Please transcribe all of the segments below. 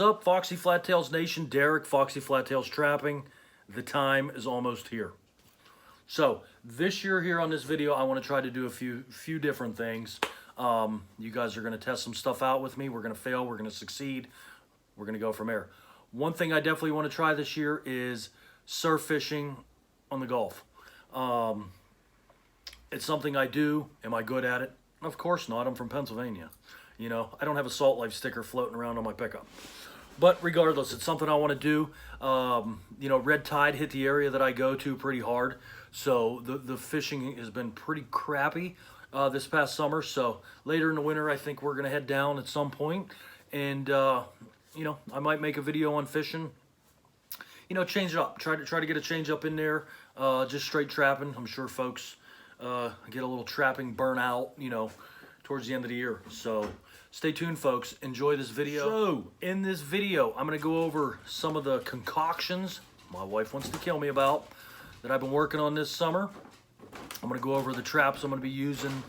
up, Foxy Flattails Nation? Derek, Foxy Flattails Trapping. The time is almost here. So this year here on this video, I want to try to do a few different things. You guys are going to test some stuff out with me. We're going to fail. We're going to succeed. We're going to go from there. One thing I definitely want to try this year is surf fishing on the Gulf. It's something I do. Am I good at it? Of course not. I'm from Pennsylvania. You know, I don't have a Salt Life sticker floating around on my pickup. But regardless, it's something I want to do. You know, red tide hit the area that I go to pretty hard. So the fishing has been pretty crappy this past summer. So later in the winter, I think we're going to head down at some point. And, you know, I might make a video on fishing. You know, change it up. Try to get a change up in there. Just straight trapping. I'm sure folks get a little trapping burnout, you know, towards the end of the year. So stay tuned, folks. Enjoy this video. So in this video, I'm going to go over some of the concoctions my wife wants to kill me about that I've been working on this summer. I'm going to go over the traps I'm going to be using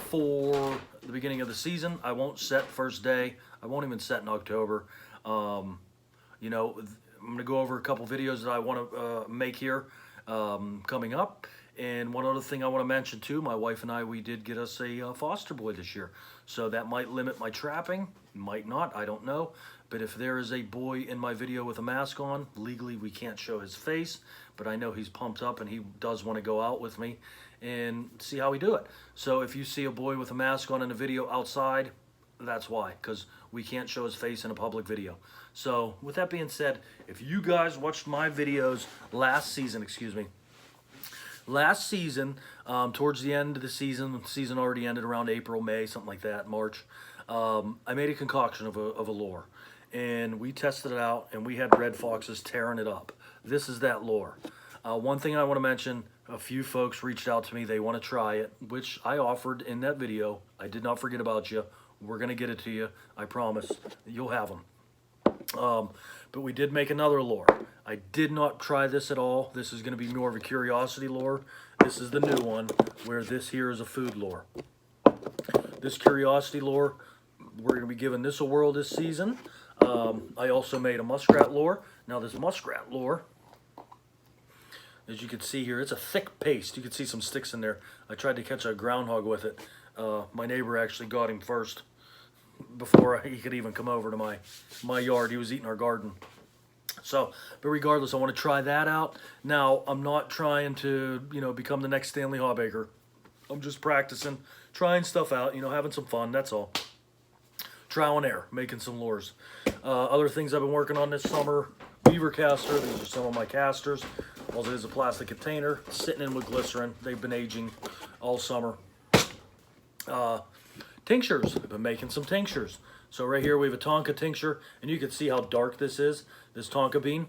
for the beginning of the season. I won't set first day. I won't even set in October. You know, I'm going to go over a couple videos that I want to make here coming up. And one other thing I want to mention too, my wife and I, we did get us a foster boy this year. So that might limit my trapping, might not, I don't know. But if there is a boy in my video with a mask on, legally we can't show his face. But I know he's pumped up and he does want to go out with me and see how we do it. So if you see a boy with a mask on in a video outside, that's why, because we can't show his face in a public video. So with that being said, if you guys watched my videos last season, towards the end of the season already ended around April, May, something like that, March. I made a concoction of a lure, and we tested it out, and we had red foxes tearing it up. This is that lure. One thing I want to mention, a few folks reached out to me. They want to try it, which I offered in that video. I did not forget about you. We're going to get it to you. I promise. You'll have them. But we did make another lure. I did not try this at all. This is going to be more of a curiosity lure. This is the new one, where this here is a food lure. This curiosity lure, we're going to be giving this a whirl this season. I also made a muskrat lure. Now this muskrat lure, as you can see here, it's a thick paste. You can see some sticks in there. I tried to catch a groundhog with it. My neighbor actually got him first before he could even come over to my yard. He was eating our garden. So, but regardless, I want to try that out. Now, I'm not trying to, you know, become the next Stanley Hawbaker. I'm just practicing, trying stuff out, you know, having some fun, that's all. Trial and error, making some lures. Other things I've been working on this summer, beaver caster. These are some of my casters. All it is a plastic container, sitting in with glycerin. They've been aging all summer. Tinctures, I've been making some tinctures. So right here we have a tonka tincture, and you can see how dark this is, this tonka bean.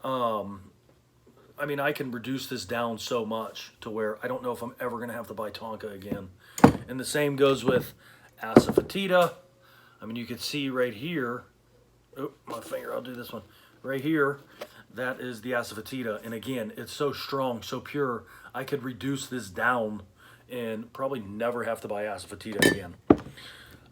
I mean, I can reduce this down so much to where I don't know if I'm ever going to have to buy tonka again. And the same goes with asafoetida. I mean, you can see right here, oh, my finger, I'll do this one. Right here, that is the asafoetida. And again, it's so strong, so pure, I could reduce this down and probably never have to buy asafoetida again.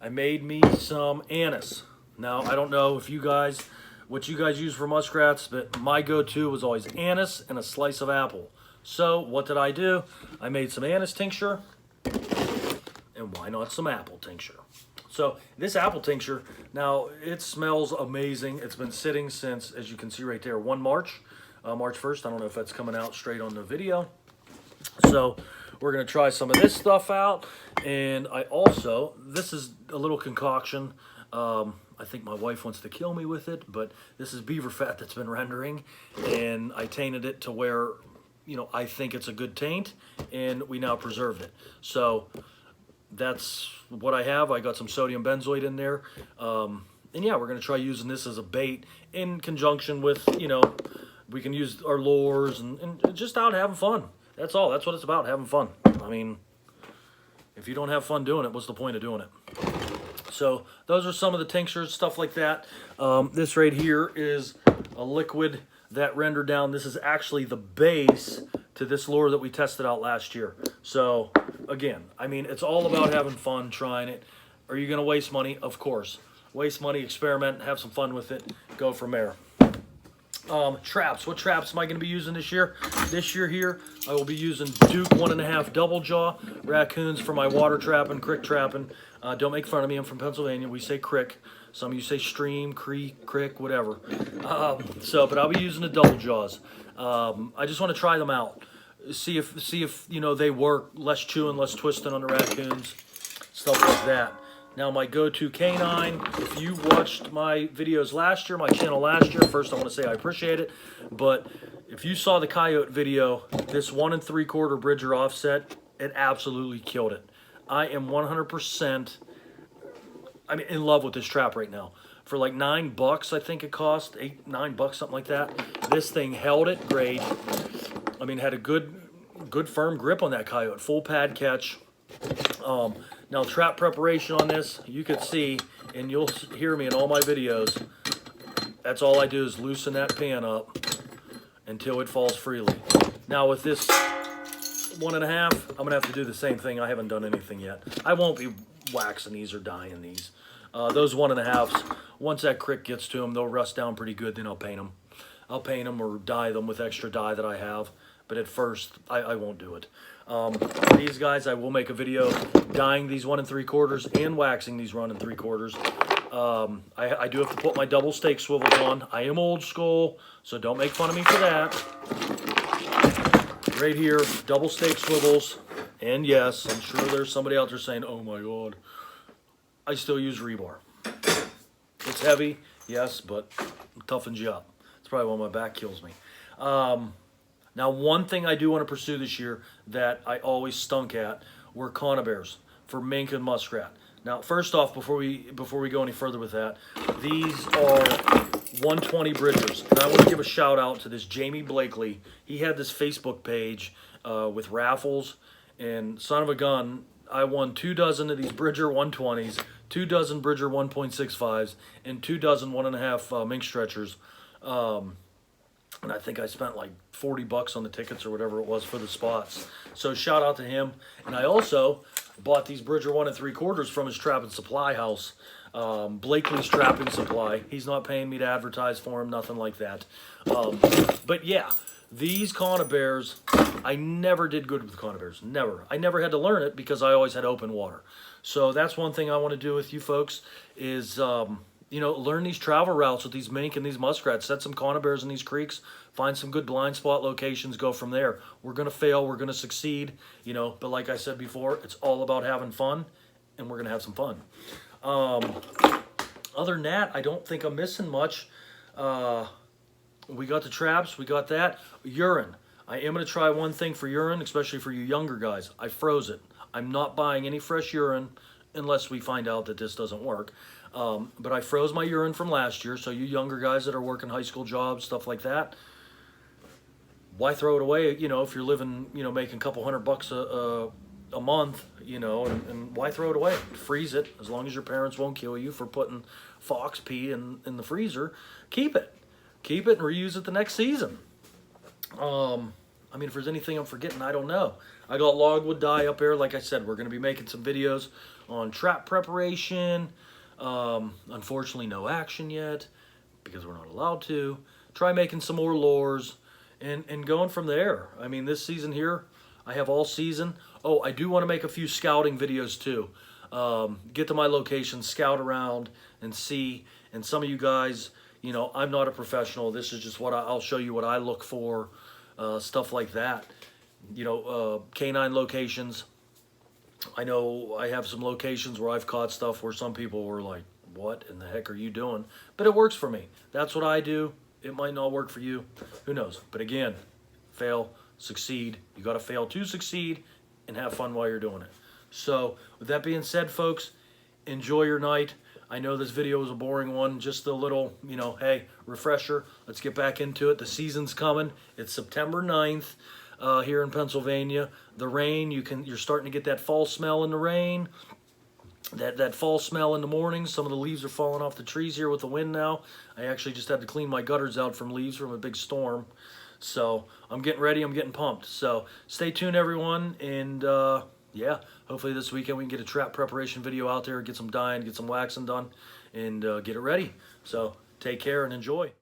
I made me some anise. Now, I don't know if you guys, what you guys use for muskrats, but my go-to was always anise and a slice of apple. So, what did I do? I made some anise tincture, and why not some apple tincture? So, this apple tincture, now, it smells amazing. It's been sitting since, as you can see right there, March 1st. I don't know if that's coming out straight on the video. So, we're going to try some of this stuff out. And I also, this is a little concoction. I think my wife wants to kill me with it, but this is beaver fat that's been rendering. And I tainted it to where, you know, I think it's a good taint. And we now preserved it. So that's what I have. I got some sodium benzoate in there. And yeah, we're going to try using this as a bait in conjunction with, you know, we can use our lures and just out having fun. That's all. That's what it's about, having fun. I mean, if you don't have fun doing it, what's the point of doing it? So those are some of the tinctures, stuff like that. This right here is a liquid that rendered down. This is actually the base to this lure that we tested out last year. So again, I mean, it's all about having fun, trying it. Are you going to waste money? Of course. waste money, experiment, have some fun with it, go from there. Traps. What traps am I going to be using this year? This year here, I will be using Duke 1.5 double jaw raccoons for my water trapping, crick trapping. Don't make fun of me. I'm from Pennsylvania. We say crick. Some of you say stream, creek, crick, whatever. But I'll be using the double jaws. I just want to try them out. See if you know they work. Less chewing, less twisting on the raccoons, stuff like that. Now my go-to canine, if you watched my videos last year, my channel last year, first I want to say I appreciate it, but if you saw the coyote video, this 1 3/4 Bridger offset, it absolutely killed it. I am 100%, in love with this trap right now. For like $9, I think it cost, $8-9, something like that. This thing held it great. Had a good firm grip on that coyote, full pad catch. Now trap preparation on this, you could see, and you'll hear me in all my videos, that's all I do is loosen that pan up until it falls freely. Now with this 1.5, I'm gonna have to do the same thing. I haven't done anything yet. I won't be waxing these or dyeing these. Those 1.5s, once that crick gets to them, they'll rust down pretty good, then I'll paint them. I'll paint them or dye them with extra dye that I have, but at first, I won't do it. These guys, I will make a video dyeing these 1 3/4 and waxing these 1 3/4. I do have to put my double stake swivels on. I am old school, so don't make fun of me for that. Right here, double stake swivels. And yes, I'm sure there's somebody out there saying, oh my God, I still use rebar. It's heavy, yes, but it toughens you up. It's probably why my back kills me. Now, one thing I do want to pursue this year that I always stunk at were conibears for mink and muskrat. Now, first off, before we go any further with that, these are 120 Bridgers, and I want to give a shout out to this Jamie Blakely. He had this Facebook page with raffles, and son of a gun, I won 2 dozen of these Bridger 120s, 2 dozen Bridger 1.65s, and 2 dozen 1.5 mink stretchers. And I think I spent like $40 on the tickets or whatever it was for the spots. So shout out to him. And I also bought these Bridger 1 3/4 from his trap and supply house, Blakely's Trapping Supply. He's not paying me to advertise for him, nothing like that. But yeah, these conibears, I never did good with conibears, never. I never had to learn it because I always had open water. So that's one thing I want to do with you folks is, learn these travel routes with these mink and these muskrats, set some conibears in these creeks, find some good blind spot locations, go from there. We're going to fail, we're going to succeed, but like I said before, it's all about having fun, and we're going to have some fun. Other than that, I don't think I'm missing much. We got the traps, we got that. Urine. I am going to try one thing for urine, especially for you younger guys. I froze it. I'm not buying any fresh urine unless we find out that this doesn't work. But I froze my urine from last year, so you younger guys that are working high school jobs, stuff like that, why throw it away, if you're living, making a couple $100 a month, and why throw it away? Freeze it, as long as your parents won't kill you for putting fox pee in the freezer. Keep it and reuse it the next season. If there's anything I'm forgetting, I don't know. I got logwood dye up there. Like I said, we're going to be making some videos on trap preparation. Unfortunately, no action yet because we're not allowed to. Try making some more lures and going from there. This season here, I have all season. Oh, I do want to make a few scouting videos too. Get to my location, scout around and see. And some of you guys, I'm not a professional. This is just what I'll show you what I look for, stuff like that. Canine locations. I know I have some locations where I've caught stuff where some people were like, what in the heck are you doing? But it works for me. That's what I do. It might not work for you. Who knows? But again, fail, succeed. You got to fail to succeed and have fun while you're doing it. So with that being said, folks, enjoy your night. I know this video was a boring one, just a little, hey, refresher. Let's get back into it. The season's coming. It's September 9th. Here in Pennsylvania, the rain, you're starting to get that fall smell in the rain, that fall smell in the morning. Some of the leaves are falling off the trees here with the wind now. I actually just had to clean my gutters out from leaves from a big storm. So I'm getting ready, I'm getting pumped. So stay tuned, everyone, and yeah, hopefully this weekend we can get a trap preparation video out there, get some dyeing, get some waxing done, and get it ready. So take care and enjoy.